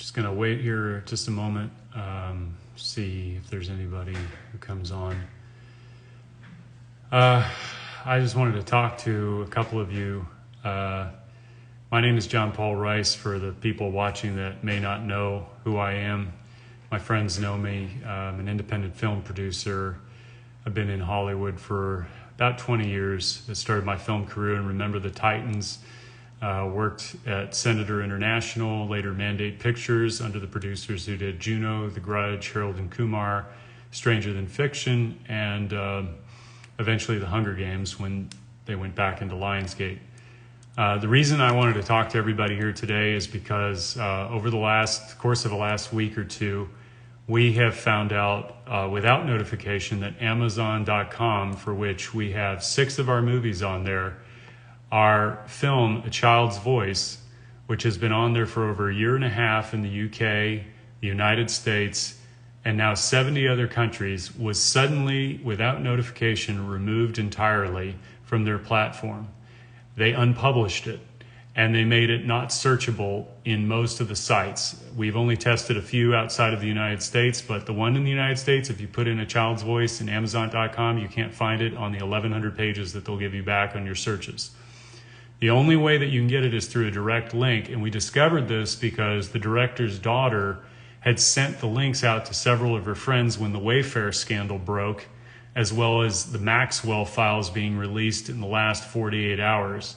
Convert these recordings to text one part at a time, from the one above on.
Just going to wait here just a moment, see if there's anybody who comes on. I just wanted to talk to a couple of you. My name is John Paul Rice, for the people watching that may not know who I am. My friends know me. I'm an independent film producer. I've been in Hollywood for about 20 years. I started my film career in Remember the Titans. Worked at Senator International, later Mandate Pictures, under the producers who did Juno, The Grudge, Harold and Kumar, Stranger Than Fiction, and eventually The Hunger Games when they went back into Lionsgate. The reason I wanted to talk to everybody here today is because over the course of the last week or two, we have found out without notification that Amazon.com, for which we have 6 of our movies on there, our film, A Child's Voice, which has been on there for over a year and a half in the UK, the United States, and now 70 other countries, was suddenly, without notification, removed entirely from their platform. They unpublished it, and they made it not searchable in most of the sites. We've only tested a few outside of the United States, but the one in the United States, if you put in A Child's Voice in Amazon.com, you can't find it on the 1,100 pages that they'll give you back on your searches. The only way that you can get it is through a direct link, and we discovered this because the director's daughter had sent the links out to several of her friends when the Wayfair scandal broke, as well as the Maxwell files being released in the last 48 hours.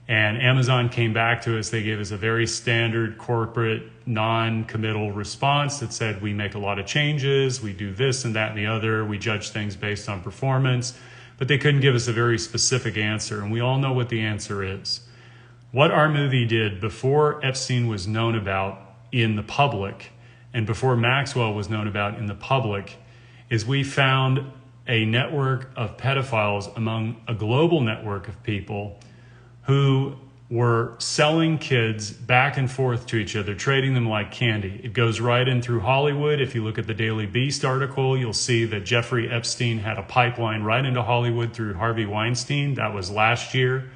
And Amazon came back to us. They gave us a very standard corporate non-committal response that said, we make a lot of changes, we do this and that and the other, we judge things based on performance. But they couldn't give us a very specific answer, and we all know what the answer is. What our movie did before Epstein was known about in the public, and before Maxwell was known about in the public, is we found a network of pedophiles among a global network of people who were selling kids back and forth to each other, trading them like candy. It goes right in through Hollywood. If you look at the Daily Beast article, you'll see that Jeffrey Epstein had a pipeline right into Hollywood through Harvey Weinstein. That was last year.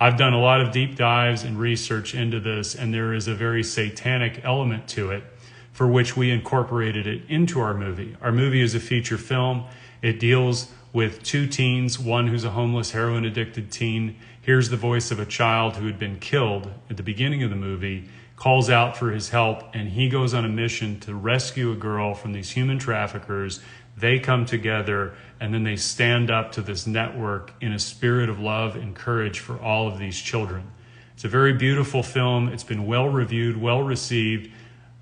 I've done a lot of deep dives and research into this, and there is a very satanic element to it, for which we incorporated it into our movie. Our movie is a feature film. It deals with 2 teens, one who's a homeless, heroin-addicted teen, hears the voice of a child who had been killed at the beginning of the movie, calls out for his help, and he goes on a mission to rescue a girl from these human traffickers. They come together, and then they stand up to this network in a spirit of love and courage for all of these children. It's a very beautiful film. It's been well-reviewed, well-received,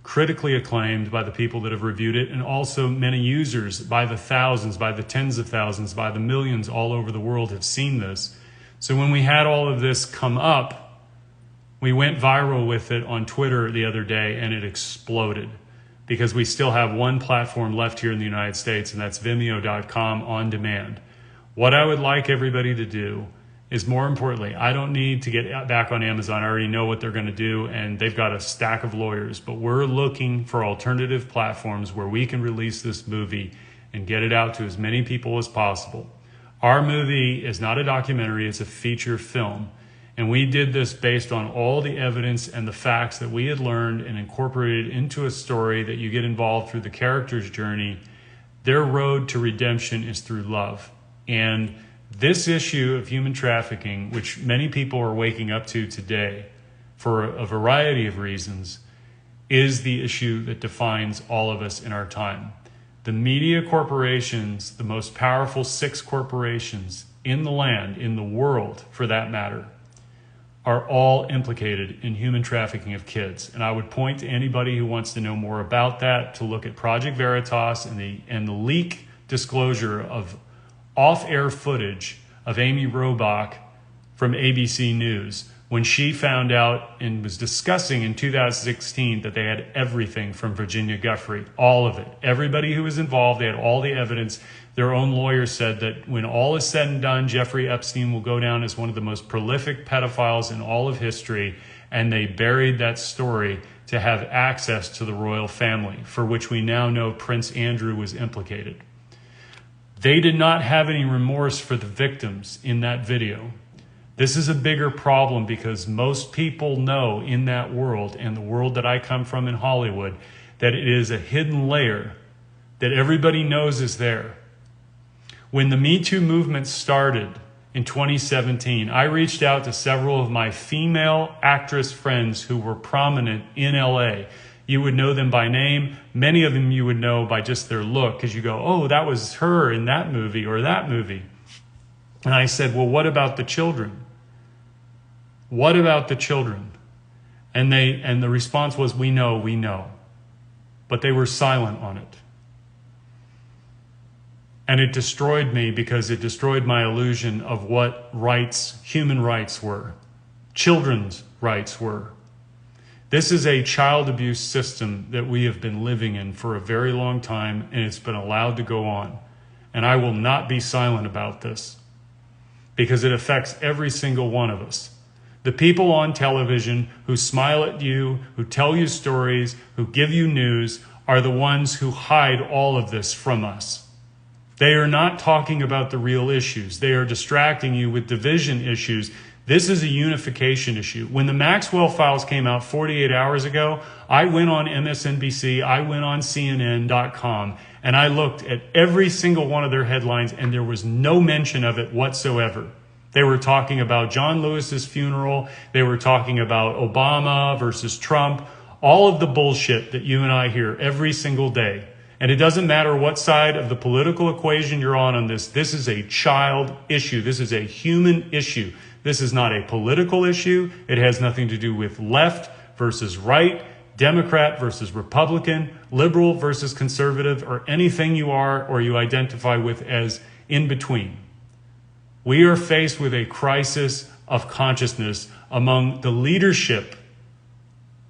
critically acclaimed by the people that have reviewed it, and also many users by the thousands, by the tens of thousands, by the millions all over the world have seen this. So when we had all of this come up, we went viral with it on Twitter the other day, and it exploded because we still have one platform left here in the United States, and that's Vimeo.com on demand. What I would like everybody to do is, more importantly, I don't need to get back on Amazon. I already know what they're going to do, and they've got a stack of lawyers. But we're looking for alternative platforms where we can release this movie and get it out to as many people as possible. Our movie is not a documentary, it's a feature film. And we did this based on all the evidence and the facts that we had learned and incorporated into a story that you get involved through the character's journey. Their road to redemption is through love. And this issue of human trafficking, which many people are waking up to today for a variety of reasons, is the issue that defines all of us in our time. The media corporations, the most powerful 6 corporations in the land, in the world for that matter, are all implicated in human trafficking of kids. And I would point to anybody who wants to know more about that to look at Project Veritas and the leak disclosure of off-air footage of Amy Robach from ABC News when she found out and was discussing in 2016 that they had everything from Virginia Giuffre, all of it. Everybody who was involved, they had all the evidence. Their own lawyer said that when all is said and done, Jeffrey Epstein will go down as one of the most prolific pedophiles in all of history, and they buried that story to have access to the royal family, for which we now know Prince Andrew was implicated. They did not have any remorse for the victims in that video. This is a bigger problem because most people know in that world, and the world that I come from in Hollywood, that it is a hidden layer that everybody knows is there. When the Me Too movement started in 2017, I reached out to several of my female actress friends who were prominent in LA. You would know them by name. Many of them you would know by just their look, because you go, oh, that was her in that movie or that movie. And I said, well, what about the children? What about the children? And the response was, we know. But they were silent on it. And it destroyed me because it destroyed my illusion of what rights, human rights were, children's rights were. This is a child abuse system that we have been living in for a very long time, and it's been allowed to go on. And I will not be silent about this because it affects every single one of us. The people on television who smile at you, who tell you stories, who give you news, are the ones who hide all of this from us. They are not talking about the real issues. They are distracting you with division issues. This is a unification issue. When the Maxwell files came out 48 hours ago, I went on MSNBC, I went on CNN.com, and I looked at every single one of their headlines, and there was no mention of it whatsoever. They were talking about John Lewis's funeral. They were talking about Obama versus Trump, all of the bullshit that you and I hear every single day. And it doesn't matter what side of the political equation you're on this. This is a child issue. This is a human issue. This is not a political issue. It has nothing to do with left versus right, Democrat versus Republican, liberal versus conservative, or anything you are or you identify with as in between. We are faced with a crisis of consciousness among the leadership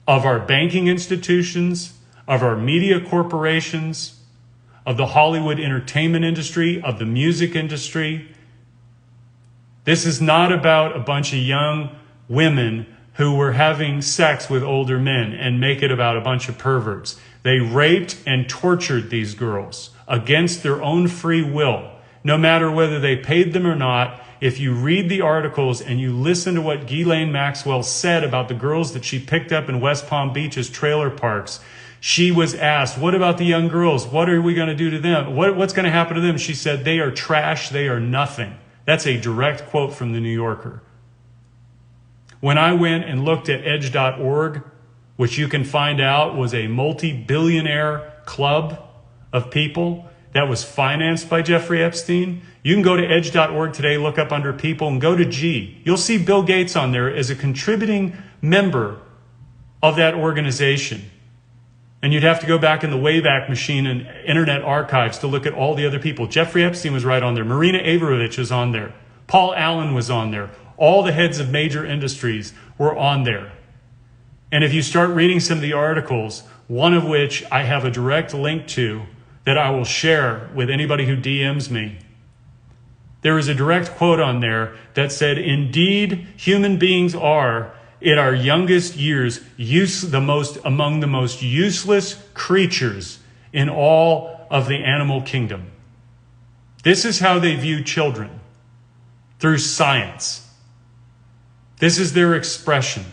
of our banking institutions, of our media corporations, of the Hollywood entertainment industry, of the music industry. This is not about a bunch of young women who were having sex with older men and make it about a bunch of perverts. They raped and tortured these girls against their own free will. No matter whether they paid them or not, if you read the articles and you listen to what Ghislaine Maxwell said about the girls that she picked up in West Palm Beach's trailer parks, she was asked, what about the young girls? What are we going to do to them? What's going to happen to them? She said, they are trash. They are nothing. That's a direct quote from the New Yorker. When I went and looked at edge.org, which you can find out was a multi-billionaire club of people that was financed by Jeffrey Epstein. You can go to edge.org today, look up under people, and go to G. You'll see Bill Gates on there as a contributing member of that organization. And you'd have to go back in the Wayback Machine and Internet Archives to look at all the other people. Jeffrey Epstein was right on there. Marina Abramovich is on there. Paul Allen was on there. All the heads of major industries were on there. And if you start reading some of the articles, one of which I have a direct link to that I will share with anybody who DMs me, there is a direct quote on there that said, indeed, human beings are, in our youngest years, among the most useless creatures in all of the animal kingdom. This is how they view children, through science. This is their expression.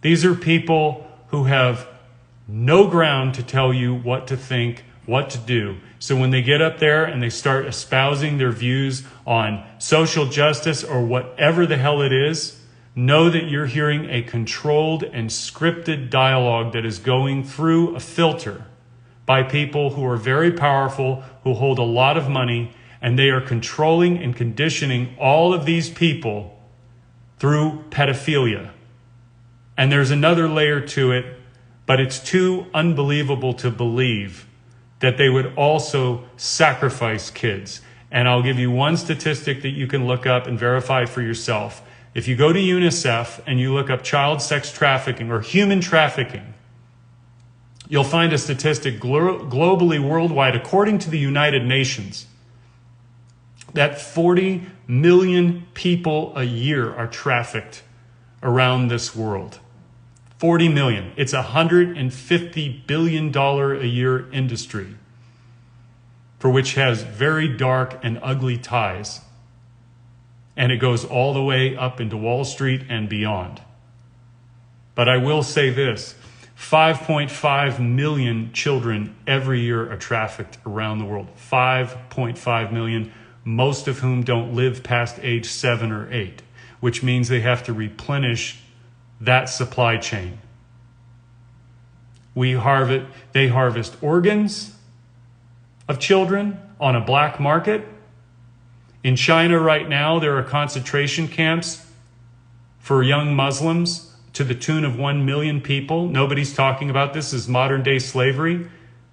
These are people who have no ground to tell you what to think, what to do. So when they get up there and they start espousing their views on social justice or whatever the hell it is, know that you're hearing a controlled and scripted dialogue that is going through a filter by people who are very powerful, who hold a lot of money, and they are controlling and conditioning all of these people through pedophilia. And there's another layer to it, but it's too unbelievable to believe that they would also sacrifice kids. And I'll give you one statistic that you can look up and verify for yourself. If you go to UNICEF and you look up child sex trafficking or human trafficking, you'll find a statistic globally, worldwide, according to the United Nations, that 40 million people a year are trafficked around this world. 40 million. It's a $150 billion a year industry for which has very dark and ugly ties. and it goes all the way up into Wall Street and beyond. But I will say this, 5.5 million children every year are trafficked around the world. 5.5 million, most of whom don't live past age 7 or 8, which means they have to replenish that supply chain. They harvest organs of children on a black market. In China right now, there are concentration camps for young Muslims to the tune of 1 million people. Nobody's talking about this as modern day slavery.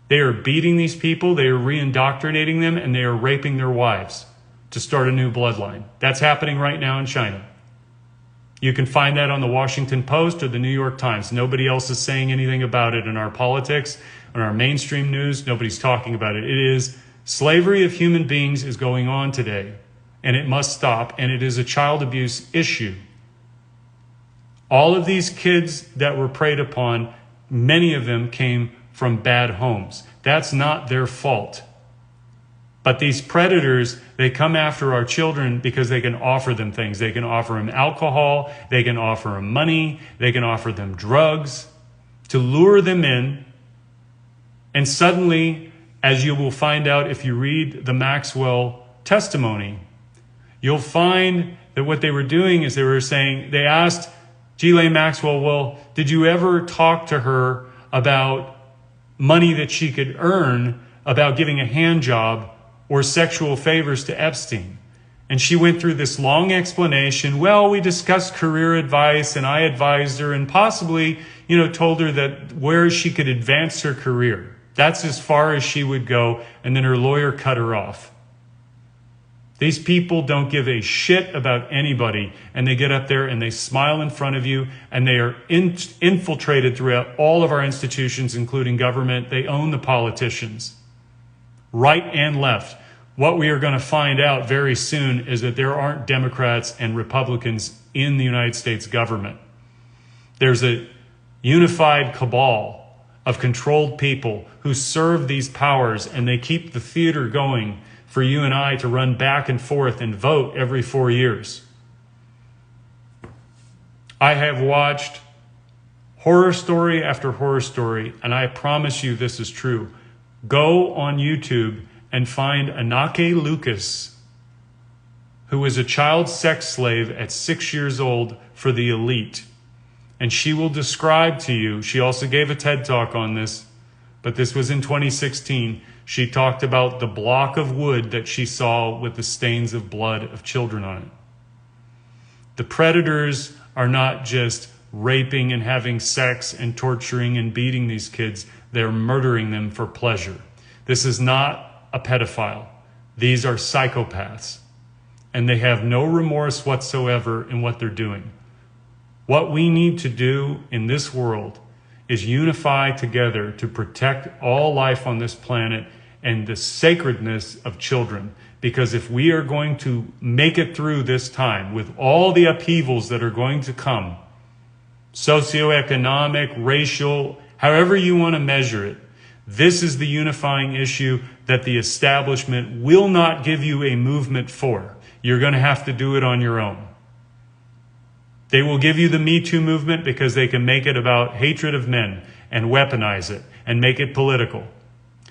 They are beating these people, they are re-indoctrinating them, and they are raping their wives to start a new bloodline. That's happening right now in China. You can find that on the Washington Post or the New York Times. Nobody else is saying anything about it in our politics, in our mainstream news. Nobody's talking about it. It is slavery of human beings is going on today, and it must stop, and it is a child abuse issue. All of these kids that were preyed upon, many of them came from bad homes. That's not their fault. But these predators, they come after our children because they can offer them things. They can offer them alcohol, they can offer them money, they can offer them drugs to lure them in. And suddenly, as you will find out if you read the Maxwell testimony, you'll find that what they were doing is they asked Ghislaine Maxwell, well, did you ever talk to her about money that she could earn, about giving a hand job or sexual favors to Epstein? And she went through this long explanation. Well, we discussed career advice, and I advised her and possibly, told her that where she could advance her career. That's as far as she would go, and then her lawyer cut her off. These people don't give a shit about anybody, and they get up there and they smile in front of you, and they are infiltrated throughout all of our institutions, including government. They own the politicians, right and left. What we are going to find out very soon is that there aren't Democrats and Republicans in the United States government. There's a unified cabal of controlled people who serve these powers, and they keep the theater going for you and I to run back and forth and vote every 4 years. I have watched horror story after horror story, and I promise you this is true. Go on YouTube and find Anake Lucas, who was a child sex slave at 6 years old for the elite. And she will describe to you, she also gave a TED Talk on this, but this was in 2016. She talked about the block of wood that she saw with the stains of blood of children on it. The predators are not just raping and having sex and torturing and beating these kids. They're murdering them for pleasure. This is not a pedophile. These are psychopaths. And they have no remorse whatsoever in what they're doing. What we need to do in this world is unify together to protect all life on this planet and the sacredness of children. Because if we are going to make it through this time with all the upheavals that are going to come, socioeconomic, racial, however you want to measure it, this is the unifying issue that the establishment will not give you a movement for. You're going to have to do it on your own. They will give you the Me Too movement because they can make it about hatred of men and weaponize it and make it political.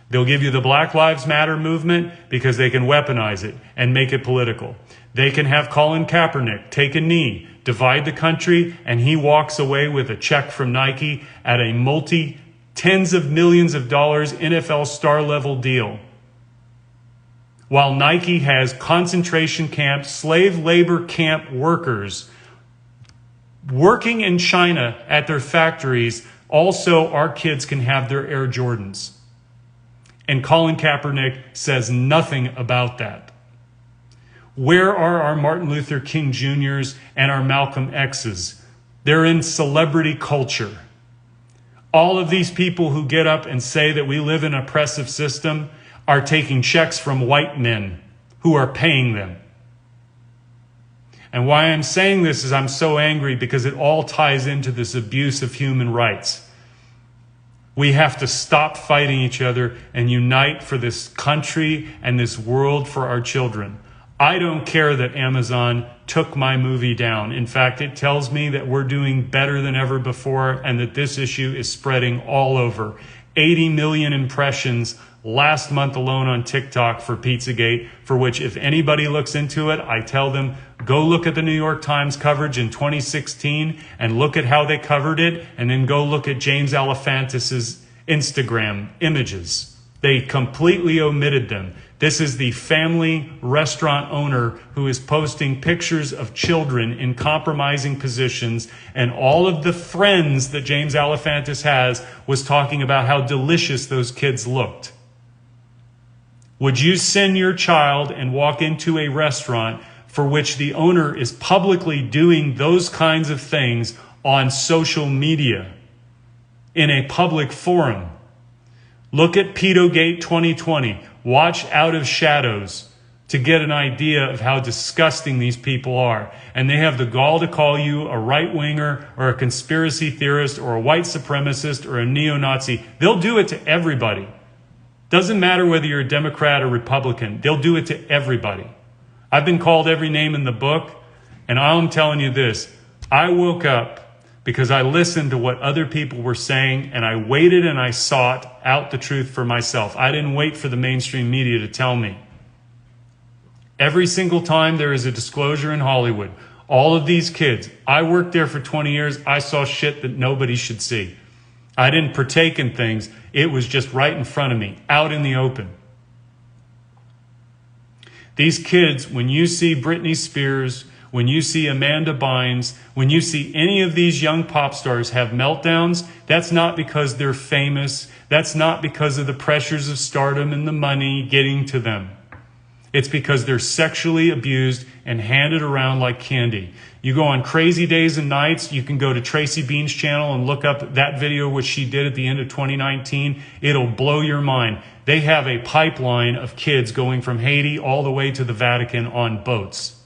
They'll give you the Black Lives Matter movement because they can weaponize it and make it political. They can have Colin Kaepernick take a knee, divide the country, and he walks away with a check from Nike at a tens of millions of dollars NFL star level deal. While Nike has concentration camp, slave labor camp workers working in China at their factories, also our kids can have their Air Jordans. And Colin Kaepernick says nothing about that. Where are our Martin Luther King Jr.'s and our Malcolm X's? They're in celebrity culture. All of these people who get up and say that we live in an oppressive system are taking checks from white men who are paying them. And why I'm saying this is I'm so angry because it all ties into this abuse of human rights. We have to stop fighting each other and unite for this country and this world for our children. I don't care that Amazon took my movie down. In fact, it tells me that we're doing better than ever before and that this issue is spreading all over. 80 million impressions last month alone on TikTok for Pizzagate, for which if anybody looks into it, I tell them, go look at the New York Times coverage in 2016 and look at how they covered it, and then go look at James Alefantis' Instagram images. They completely omitted them. This is the family restaurant owner who is posting pictures of children in compromising positions, and all of the friends that James Alefantis has was talking about how delicious those kids looked. Would you send your child and walk into a restaurant for which the owner is publicly doing those kinds of things on social media in a public forum? Look at Pedogate 2020. Watch Out of Shadows to get an idea of how disgusting these people are. And they have the gall to call you a right-winger or a conspiracy theorist or a white supremacist or a neo-Nazi. They'll do it to everybody. Doesn't matter whether you're a Democrat or Republican. They'll do it to everybody. I've been called every name in the book, and I'm telling you this. I woke up because I listened to what other people were saying, and I waited and I sought out the truth for myself. I didn't wait for the mainstream media to tell me. Every single time there is a disclosure in Hollywood, all of these kids, I worked there for 20 years, I saw shit that nobody should see. I didn't partake in things. It was just right in front of me, out in the open. These kids, when you see Britney Spears, when you see Amanda Bynes, when you see any of these young pop stars have meltdowns, that's not because they're famous. That's not because of the pressures of stardom and the money getting to them. It's because they're sexually abused and handed around like candy. You go on Crazy Days and Nights, you can go to Tracy Bean's channel and look up that video which she did at the end of 2019. It'll blow your mind. They have a pipeline of kids going from Haiti all the way to the Vatican on boats.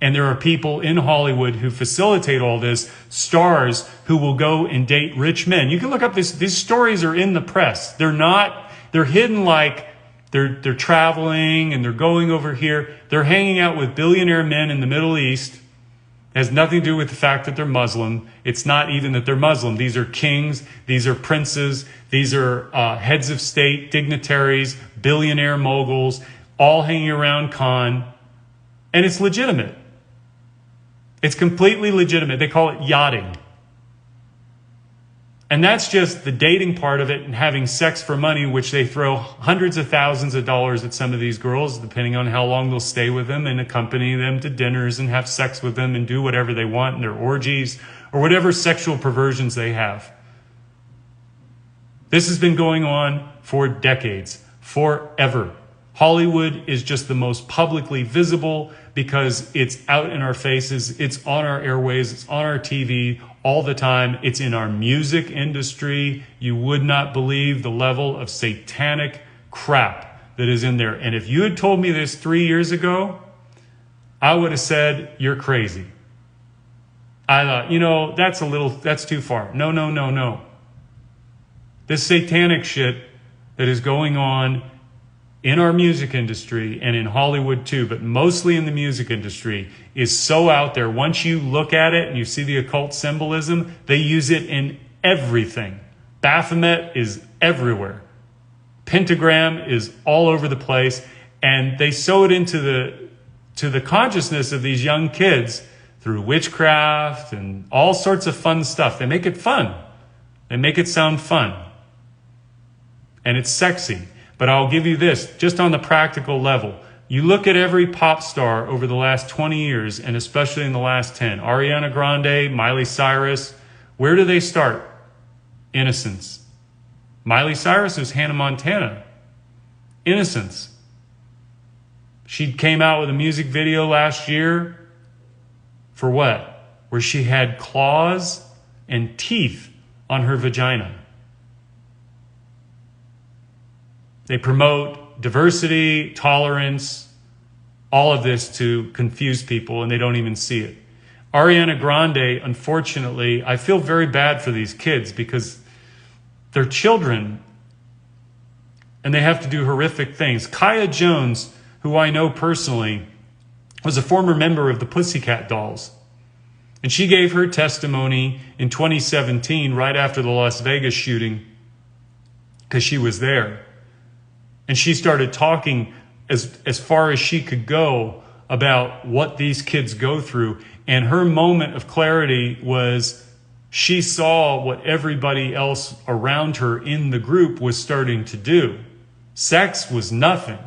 And there are people in Hollywood who facilitate all this, stars who will go and date rich men. You can look up this. These stories are in the press. They're hidden like they're traveling and they're going over here. They're hanging out with billionaire men in the Middle East. It has nothing to do with the fact that they're Muslim. It's not even that they're Muslim. These are kings. These are princes. These are heads of state, dignitaries, billionaire moguls, all hanging around Cannes. And it's legitimate. It's completely legitimate. They call it yachting. And that's just the dating part of it and having sex for money, which they throw hundreds of thousands of dollars at some of these girls, depending on how long they'll stay with them, and accompany them to dinners and have sex with them and do whatever they want in their orgies or whatever sexual perversions they have. This has been going on for decades, forever. Hollywood is just the most publicly visible because it's out in our faces, it's on our airways, it's on our TV all the time. It's in our music industry. You would not believe the level of satanic crap that is in there. And if you had told me this 3 years ago, I would have said, you're crazy. I thought, that's too far. No. This satanic shit that is going on in our music industry and in Hollywood too, but mostly in the music industry, is so out there. Once you look at it and you see the occult symbolism, they use it in everything. Baphomet is everywhere. Pentagram is all over the place, and they sew it into the consciousness of these young kids through witchcraft and all sorts of fun stuff. They make it fun. They make it sound fun. And it's sexy. But I'll give you this, just on the practical level. You look at every pop star over the last 20 years, and especially in the last 10. Ariana Grande, Miley Cyrus. Where do they start? Innocence. Miley Cyrus was Hannah Montana. Innocence. She came out with a music video last year for what? Where she had claws and teeth on her vagina. They promote diversity, tolerance, all of this to confuse people, and they don't even see it. Ariana Grande, unfortunately, I feel very bad for these kids because they're children and they have to do horrific things. Kaya Jones, who I know personally, was a former member of the Pussycat Dolls. And she gave her testimony in 2017, right after the Las Vegas shooting, because she was there. And she started talking as far as she could go about what these kids go through. And her moment of clarity was she saw what everybody else around her in the group was starting to do. Sex was nothing.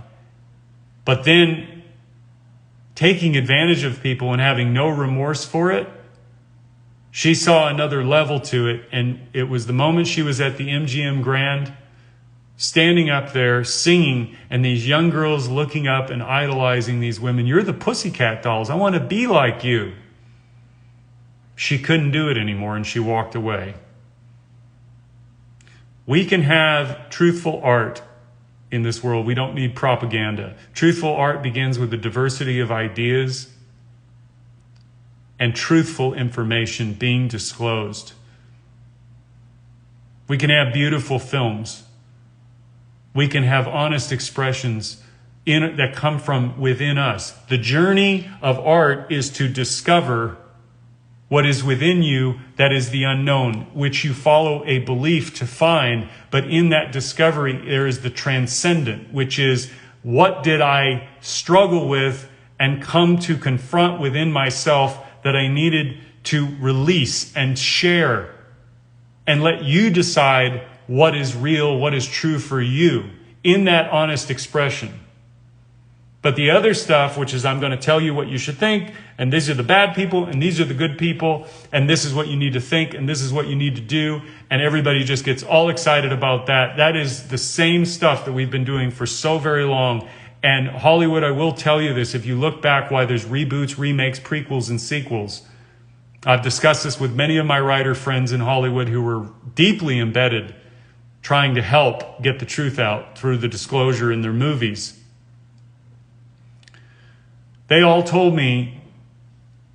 But then taking advantage of people and having no remorse for it, she saw another level to it. And it was the moment she was at the MGM Grand, standing up there singing, and these young girls looking up and idolizing these women. You're the Pussycat Dolls. I want to be like you. She couldn't do it anymore, and she walked away. We can have truthful art in this world. We don't need propaganda. Truthful art begins with the diversity of ideas and truthful information being disclosed. We can have beautiful films. We can have honest expressions that come from within us. The journey of art is to discover what is within you that is the unknown, which you follow a belief to find. But in that discovery, there is the transcendent, which is what did I struggle with and come to confront within myself that I needed to release and share and let you decide what is real, what is true for you in that honest expression. But the other stuff, which is I'm going to tell you what you should think, and these are the bad people, and these are the good people, and this is what you need to think, and this is what you need to do, and everybody just gets all excited about that. That is the same stuff that we've been doing for so very long. And Hollywood, I will tell you this, if you look back why there's reboots, remakes, prequels, and sequels, I've discussed this with many of my writer friends in Hollywood who were deeply embedded trying to help get the truth out through the disclosure in their movies. They all told me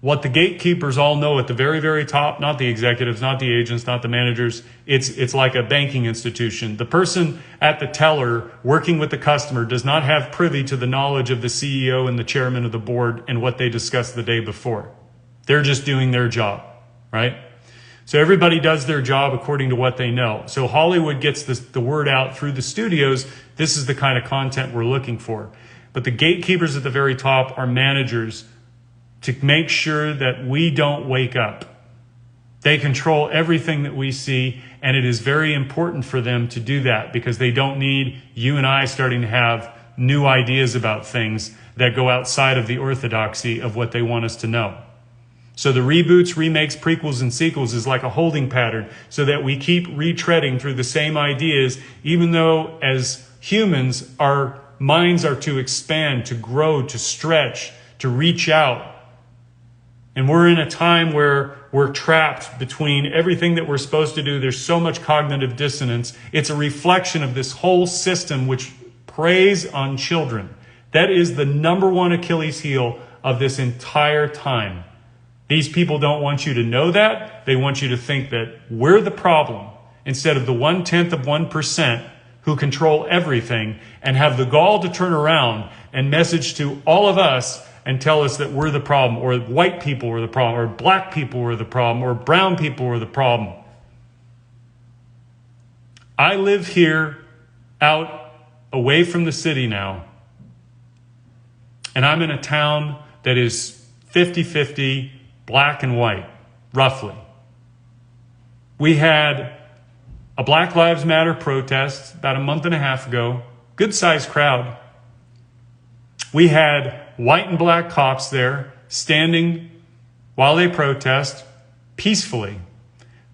what the gatekeepers all know at the very, very top, not the executives, not the agents, not the managers. It's like a banking institution. The person at the teller working with the customer does not have privy to the knowledge of the CEO and the chairman of the board and what they discussed the day before. They're just doing their job, right? So everybody does their job according to what they know. So Hollywood gets the word out through the studios. This is the kind of content we're looking for. But the gatekeepers at the very top are managers to make sure that we don't wake up. They control everything that we see, and it is very important for them to do that because they don't need you and I starting to have new ideas about things that go outside of the orthodoxy of what they want us to know. So the reboots, remakes, prequels, and sequels is like a holding pattern so that we keep retreading through the same ideas, even though as humans, our minds are to expand, to grow, to stretch, to reach out. And we're in a time where we're trapped between everything that we're supposed to do. There's so much cognitive dissonance. It's a reflection of this whole system which preys on children. That is the number one Achilles heel of this entire time. These people don't want you to know that. They want you to think that we're the problem instead of the 0.1% who control everything and have the gall to turn around and message to all of us and tell us that we're the problem, or white people are the problem, or black people are the problem, or brown people are the problem. I live here out away from the city now, and I'm in a town that is 50-50 black and white, roughly. We had a Black Lives Matter protest about a month and a half ago, good-sized crowd. We had white and black cops there standing while they protest peacefully,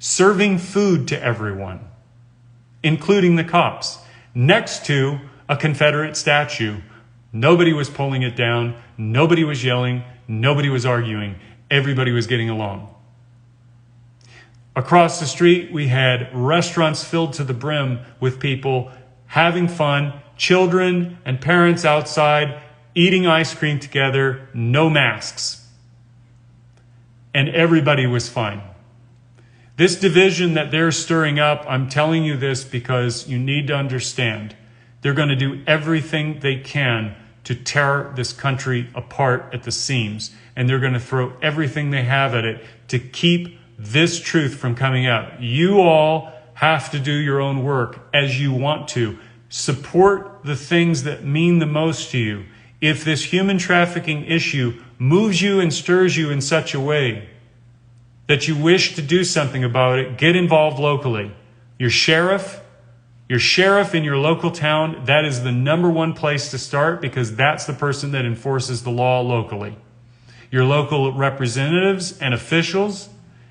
serving food to everyone, including the cops, next to a Confederate statue. Nobody was pulling it down. Nobody was yelling. Nobody was arguing. Everybody was getting along. Across the street, we had restaurants filled to the brim with people having fun, children and parents outside eating ice cream together, no masks. And everybody was fine. This division that they're stirring up, I'm telling you this because you need to understand, they're going to do everything they can to tear this country apart at the seams. And they're going to throw everything they have at it to keep this truth from coming out. You all have to do your own work as you want to. Support the things that mean the most to you. If this human trafficking issue moves you and stirs you in such a way that you wish to do something about it, get involved locally. Your sheriff in your local town, that is the number one place to start, because that's the person that enforces the law locally. Your local representatives and officials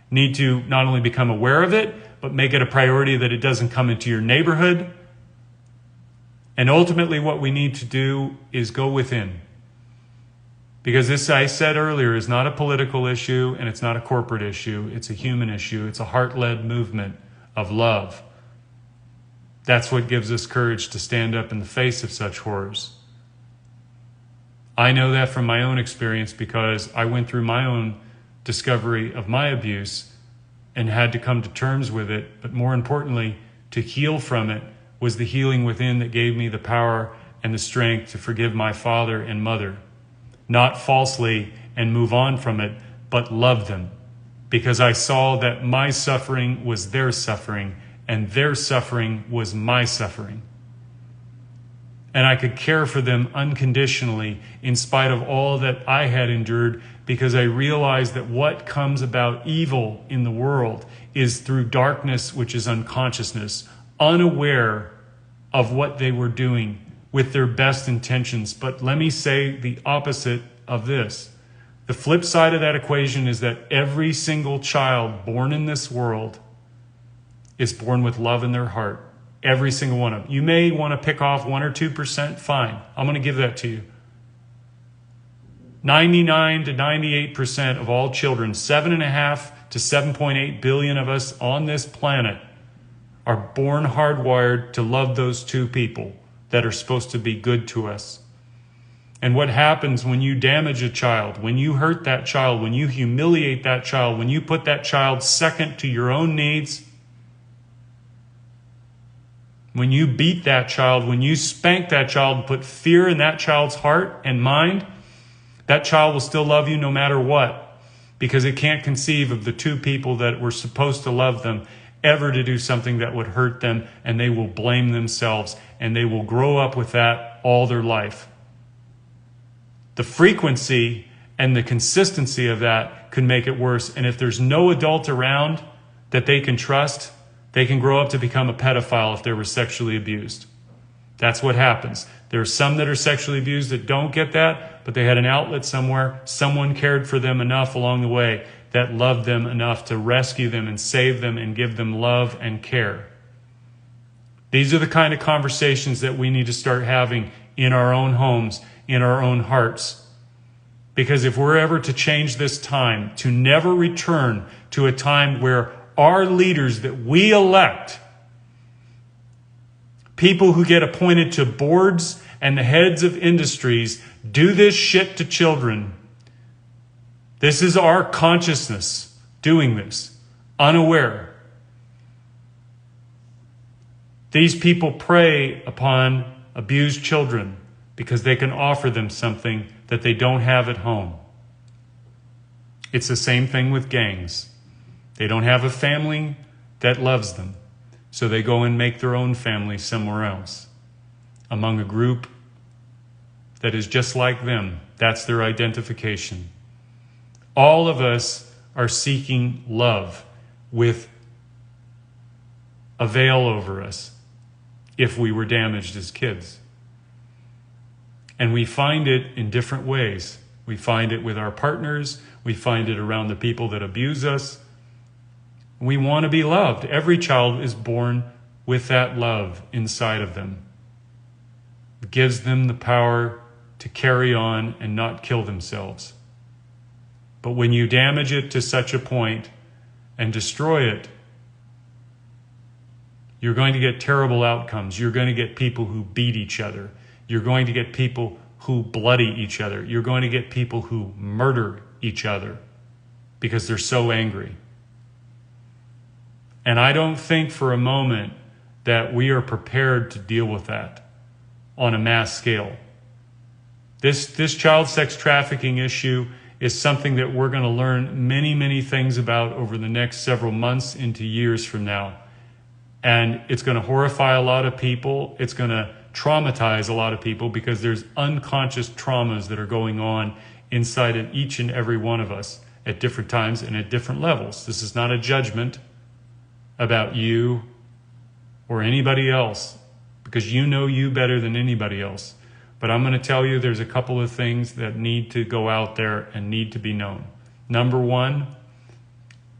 need to not only become aware of it, but make it a priority that it doesn't come into your neighborhood. And ultimately what we need to do is go within. Because this, I said earlier, is not a political issue and it's not a corporate issue. It's a human issue. It's a heart-led movement of love. That's what gives us courage to stand up in the face of such horrors. I know that from my own experience, because I went through my own discovery of my abuse and had to come to terms with it. But more importantly, to heal from it was the healing within that gave me the power and the strength to forgive my father and mother. Not falsely and move on from it, but love them. Because I saw that my suffering was their suffering, and their suffering was my suffering. And I could care for them unconditionally in spite of all that I had endured, because I realized that what comes about evil in the world is through darkness, which is unconsciousness, unaware of what they were doing with their best intentions. But let me say the opposite of this. The flip side of that equation is that every single child born in this world is born with love in their heart. Every single one of them. You may want to pick off 1 or 2%, fine. I'm going to give that to you. 99 to 98% of all children, 7.5 to 7.8 billion of us on this planet, are born hardwired to love those two people that are supposed to be good to us. And what happens when you damage a child, when you hurt that child, when you humiliate that child, when you put that child second to your own needs, when you beat that child, when you spank that child and put fear in that child's heart and mind, that child will still love you no matter what, because it can't conceive of the two people that were supposed to love them ever to do something that would hurt them, and they will blame themselves, and they will grow up with that all their life. The frequency and the consistency of that could make it worse. And if there's no adult around that they can trust, they can grow up to become a pedophile if they were sexually abused. That's what happens. There are some that are sexually abused that don't get that, but they had an outlet somewhere. Someone cared for them enough along the way that loved them enough to rescue them and save them and give them love and care. These are the kind of conversations that we need to start having in our own homes, in our own hearts. Because if we're ever to change this time, to never return to a time where our leaders that we elect, people who get appointed to boards and the heads of industries, do this shit to children. This is our consciousness doing this, unaware. These people prey upon abused children because they can offer them something that they don't have at home. It's the same thing with gangs. They don't have a family that loves them, so they go and make their own family somewhere else, among a group that is just like them. That's their identification. All of us are seeking love with a veil over us if we were damaged as kids. And we find it in different ways. We find it with our partners. We find it around the people that abuse us. We want to be loved. Every child is born with that love inside of them. It gives them the power to carry on and not kill themselves. But when you damage it to such a point and destroy it, you're going to get terrible outcomes. You're going to get people who beat each other. You're going to get people who bloody each other. You're going to get people who murder each other because they're so angry. And I don't think for a moment that we are prepared to deal with that on a mass scale. This child sex trafficking issue is something that we're going to learn many, many things about over the next several months into years from now. And it's going to horrify a lot of people. It's going to traumatize a lot of people because there's unconscious traumas that are going on inside of each and every one of us at different times and at different levels. This is not a judgment about you or anybody else, because you know you better than anybody else. But I'm going to tell you there's a couple of things that need to go out there and need to be known. Number one,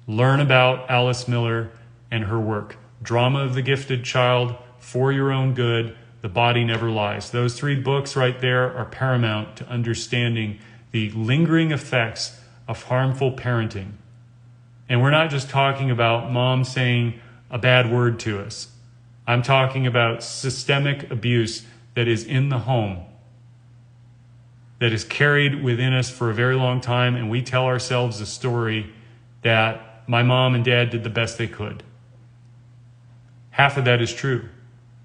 learn about Alice Miller and her work. Drama of the Gifted Child, For Your Own Good, The Body Never Lies. Those 3 books right there are paramount to understanding the lingering effects of harmful parenting. And we're not just talking about mom saying a bad word to us. I'm talking about systemic abuse that is in the home, that is carried within us for a very long time, and we tell ourselves the story that my mom and dad did the best they could. Half of that is true,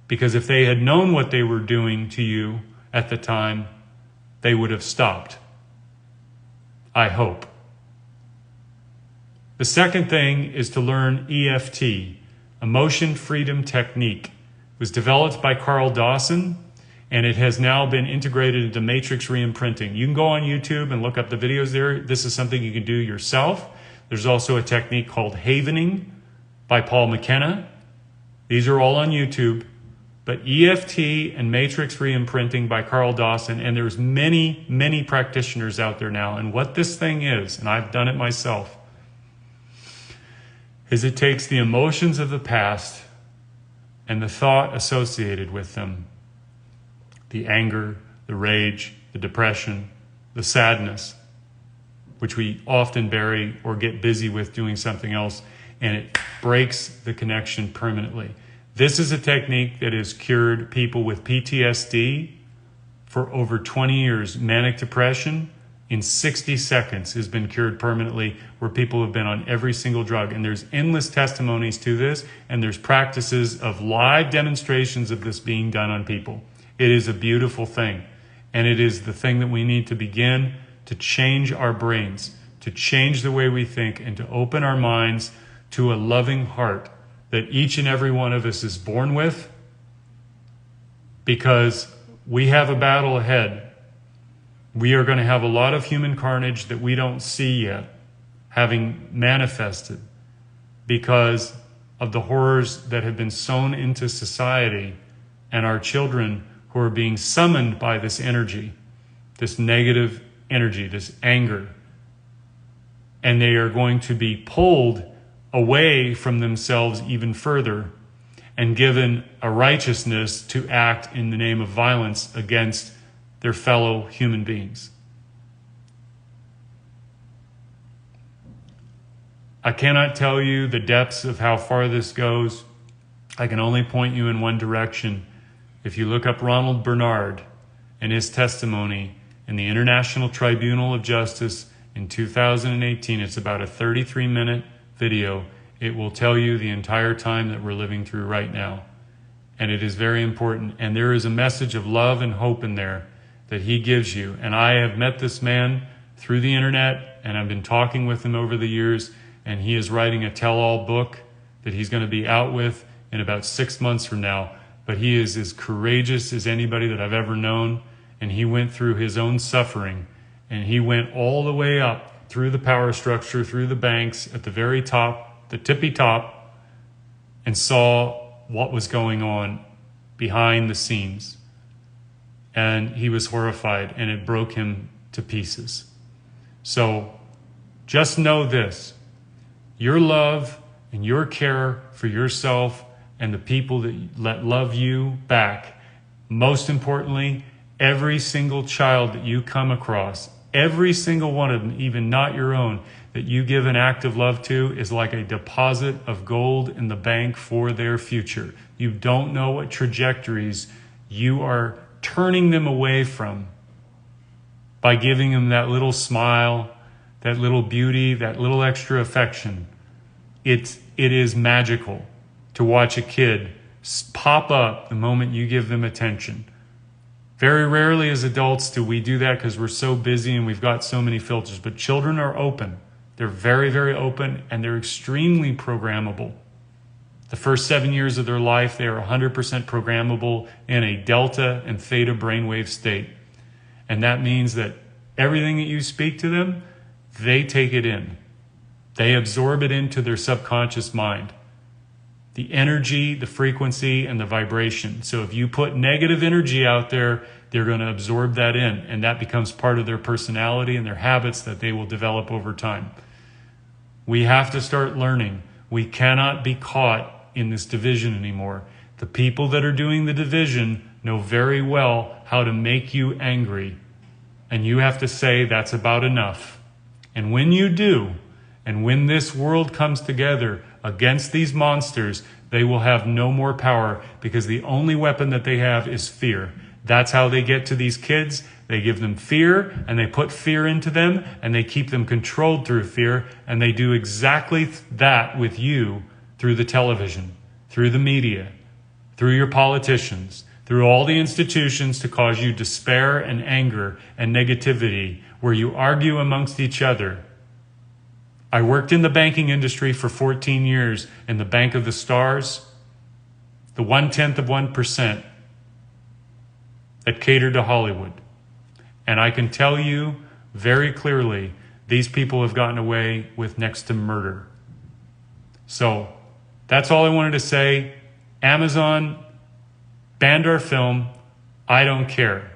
because if they had known what they were doing to you at the time, they would have stopped. I hope. The second thing is to learn EFT, Emotion Freedom Technique. It was developed by Carl Dawson, and it has now been integrated into matrix reimprinting. You can go on YouTube and look up the videos there. This is something you can do yourself. There's also a technique called Havening by Paul McKenna. These are all on YouTube. But EFT and matrix reimprinting by Carl Dawson, and there's many, many practitioners out there now. And what this thing is, and I've done it myself, is it takes the emotions of the past and the thought associated with them, the anger, the rage, the depression, the sadness, which we often bury or get busy with doing something else, and it breaks the connection permanently. This is a technique that has cured people with PTSD for over 20 years. Manic depression in 60 seconds has been cured permanently, where people have been on every single drug. And there's endless testimonies to this, and there's practices of live demonstrations of this being done on people. It is a beautiful thing, and it is the thing that we need to begin to change our brains, to change the way we think, and to open our minds to a loving heart that each and every one of us is born with, because we have a battle ahead. We are going to have a lot of human carnage that we don't see yet having manifested because of the horrors that have been sown into society, and our children who are being summoned by this energy, this negative energy, this anger. And they are going to be pulled away from themselves even further and given a righteousness to act in the name of violence against their fellow human beings. I cannot tell you the depths of how far this goes. I can only point you in one direction. If you look up Ronald Bernard and his testimony in the International Tribunal of Justice in 2018, it's about a 33-minute video. It will tell you the entire time that we're living through right now. And it is very important. And there is a message of love and hope in there that he gives you. And I have met this man through the internet, and I've been talking with him over the years, and he is writing a tell-all book that he's going to be out with in about 6 months from now. But he is as courageous as anybody that I've ever known, and he went through his own suffering, and he went all the way up through the power structure, through the banks, at the very top, the tippy top, and saw what was going on behind the scenes. And he was horrified, and it broke him to pieces. So just know this: your love and your care for yourself and the people that love you back, most importantly, every single child that you come across, every single one of them, even not your own, that you give an act of love to, is like a deposit of gold in the bank for their future. You don't know what trajectories you are turning them away from by giving them that little smile, that little beauty, that little extra affection. It is magical to watch a kid pop up the moment you give them attention. Very rarely as adults do we do that because we're so busy and we've got so many filters. But children are open. They're very, very open, and they're extremely programmable. The first 7 years of their life, they are 100% programmable in a delta and theta brainwave state. And that means that everything that you speak to them, they take it in. They absorb it into their subconscious mind. The energy, the frequency, and the vibration. So if you put negative energy out there, they're going to absorb that in, and that becomes part of their personality and their habits that they will develop over time. We have to start learning. We cannot be caught in this division anymore. The people that are doing the division know very well how to make you angry, and you have to say that's about enough. And when you do, and when this world comes together against these monsters, they will have no more power, because the only weapon that they have is fear. That's how they get to these kids. They give them fear, and they put fear into them, and they keep them controlled through fear, and they do exactly that with you through the television, through the media, through your politicians, through all the institutions to cause you despair and anger and negativity, where you argue amongst each other. I worked in the banking industry for 14 years in the Bank of the Stars, the 0.1% that catered to Hollywood. And I can tell you very clearly, these people have gotten away with next to murder. So that's all I wanted to say. Amazon banned our film. I don't care.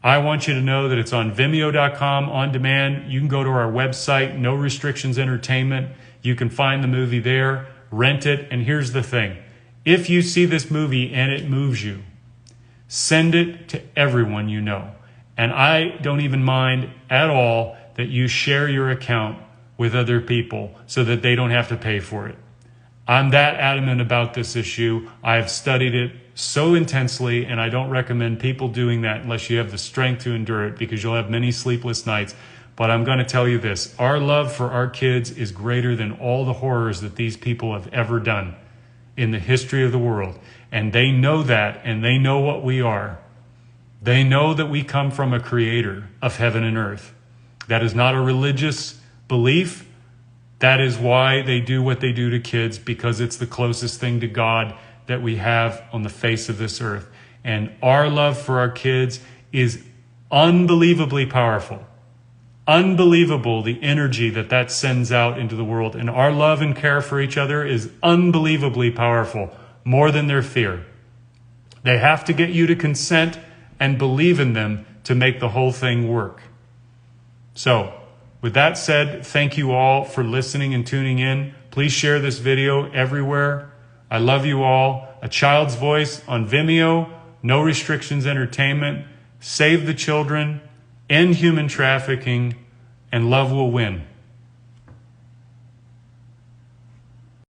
I want you to know that it's on Vimeo.com on demand. You can go to our website, No Restrictions Entertainment. You can find the movie there, rent it. And here's the thing. If you see this movie and it moves you, send it to everyone you know. And I don't even mind at all that you share your account with other people so that they don't have to pay for it. I'm that adamant about this issue. I've studied it so intensely, and I don't recommend people doing that unless you have the strength to endure it, because you'll have many sleepless nights. But I'm going to tell you this. Our love for our kids is greater than all the horrors that these people have ever done in the history of the world. And they know that, and they know what we are. They know that we come from a creator of heaven and earth. That is not a religious belief. That is why they do what they do to kids, because it's the closest thing to God that we have on the face of this earth. And our love for our kids is unbelievably powerful. Unbelievable, the energy that that sends out into the world. And our love and care for each other is unbelievably powerful, more than their fear. They have to get you to consent and believe in them to make the whole thing work. So, with that said, thank you all for listening and tuning in. Please share this video everywhere. I love you all. A Child's Voice on Vimeo, No Restrictions Entertainment. Save the children, end human trafficking, and love will win.